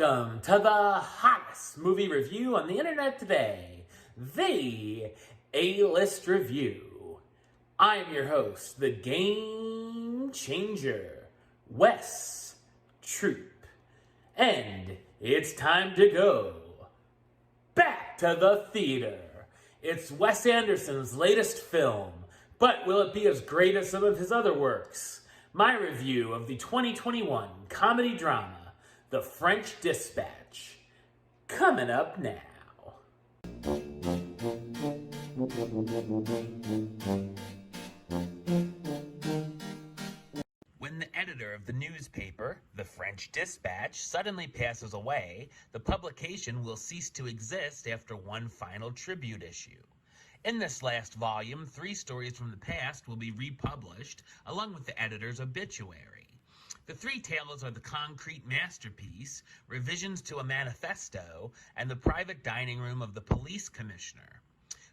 Welcome to the hottest movie review on the internet today, the A-List Review. I'm your host, the Game Changer, Wes Troop. And it's time to go back to the theater. It's Wes Anderson's latest film, but will it be as great as some of his other works? My review of the 2021 comedy drama, The French Dispatch, coming up now. When the editor of the newspaper, The French Dispatch, suddenly passes away, the publication will cease to exist after one final tribute issue. In this last volume, 3 stories from the past will be republished, along with the editor's obituary. The 3 tales are The Concrete Masterpiece, Revisions to a Manifesto, and The Private Dining Room of the Police Commissioner.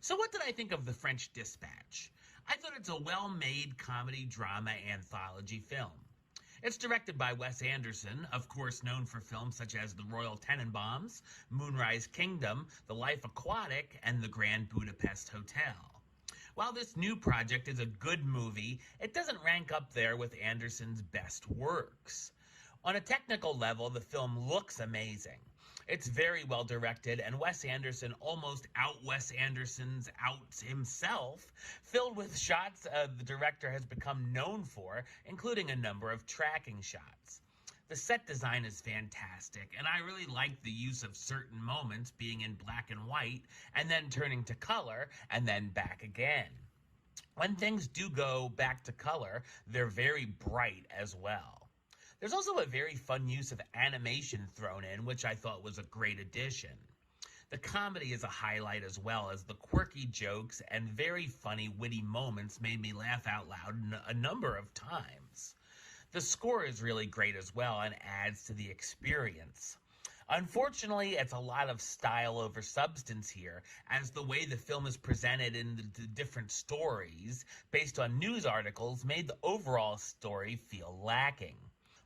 So what did I think of The French Dispatch? I thought it's a well-made comedy drama anthology film. It's directed by Wes Anderson, of course known for films such as The Royal Tenenbaums, Moonrise Kingdom, The Life Aquatic, and The Grand Budapest Hotel. While this new project is a good movie, it doesn't rank up there with Anderson's best works. On a technical level, the film looks amazing. It's very well directed, and Wes Anderson almost out-Wes Anderson's out himself, filled with shots the director has become known for, including a number of tracking shots. The set design is fantastic, and I really like the use of certain moments being in black and white, and then turning to color, and then back again. When things do go back to color, they're very bright as well. There's also a very fun use of animation thrown in, which I thought was a great addition. The comedy is a highlight, as well as the quirky jokes and very funny, witty moments made me laugh out loud a number of times. The score is really great as well and adds to the experience. Unfortunately, it's a lot of style over substance here, as the way the film is presented in the different stories, based on news articles, made the overall story feel lacking.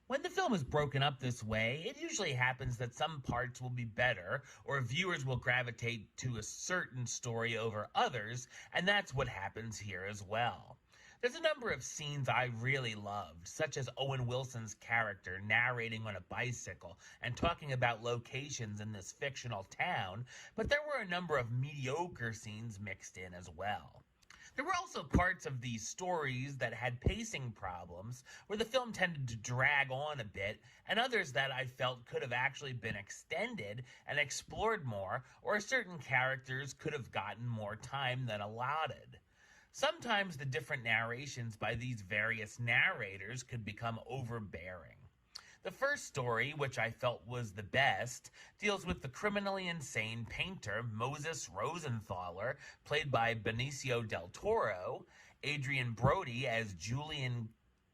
When the film is broken up this way, it usually happens that some parts will be better, or viewers will gravitate to a certain story over others, and that's what happens here as well. There's a number of scenes I really loved, such as Owen Wilson's character narrating on a bicycle and talking about locations in this fictional town, but there were a number of mediocre scenes mixed in as well. There were also parts of these stories that had pacing problems, where the film tended to drag on a bit, and others that I felt could have actually been extended and explored more, or certain characters could have gotten more time than allotted. Sometimes the different narrations by these various narrators could become overbearing. The first story, which I felt was the best, deals with the criminally insane painter Moses Rosenthaler, played by Benicio del Toro, Adrian Brody as Julian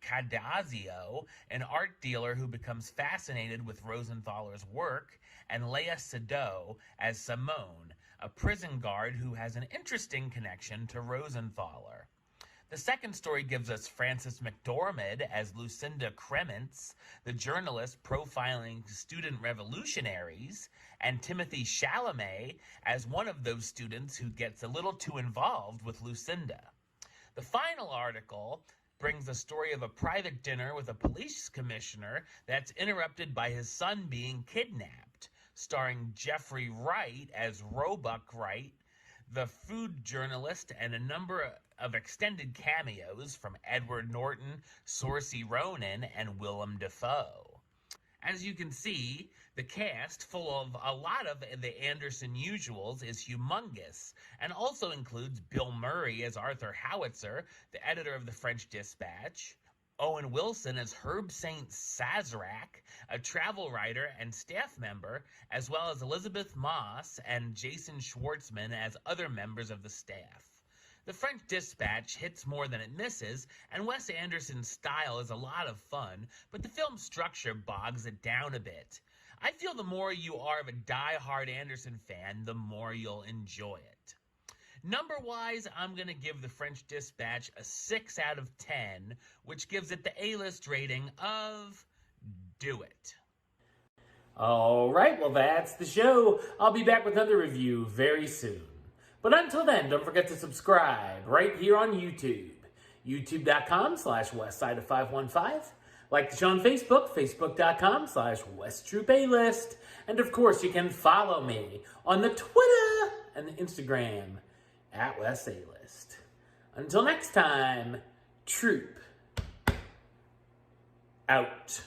Cadazio, an art dealer who becomes fascinated with Rosenthaler's work, and Leah Sado as Simone, a prison guard who has an interesting connection to Rosenthaler. The second story gives us Frances McDormand as Lucinda Kremens, the journalist profiling student revolutionaries, and Timothy Chalamet as one of those students who gets a little too involved with Lucinda. The final article brings the story of a private dinner with a police commissioner that's interrupted by his son being kidnapped, starring Jeffrey Wright as Roebuck Wright, the food journalist, and a number of extended cameos from Edward Norton, Saoirse Ronan, and Willem Dafoe. As you can see, the cast, full of a lot of the Anderson usuals, is humongous, and also includes Bill Murray as Arthur Howitzer, the editor of The French Dispatch, Owen Wilson as Herb St. Sazerac, a travel writer and staff member, as well as Elizabeth Moss and Jason Schwartzman as other members of the staff. The French Dispatch hits more than it misses, and Wes Anderson's style is a lot of fun, but the film's structure bogs it down a bit. I feel the more you are of a die-hard Anderson fan, the more you'll enjoy it. Number-wise, I'm going to give The French Dispatch a 6 out of 10, which gives it the A-list rating of do it. All right, well, that's the show. I'll be back with another review very soon. But until then, don't forget to subscribe right here on YouTube. YouTube.com/Westside of515. Like the show on Facebook, Facebook.com/WestTroupeAlist. And of course, you can follow me on the Twitter and the Instagram @WestAlist. Until next time, Troop out.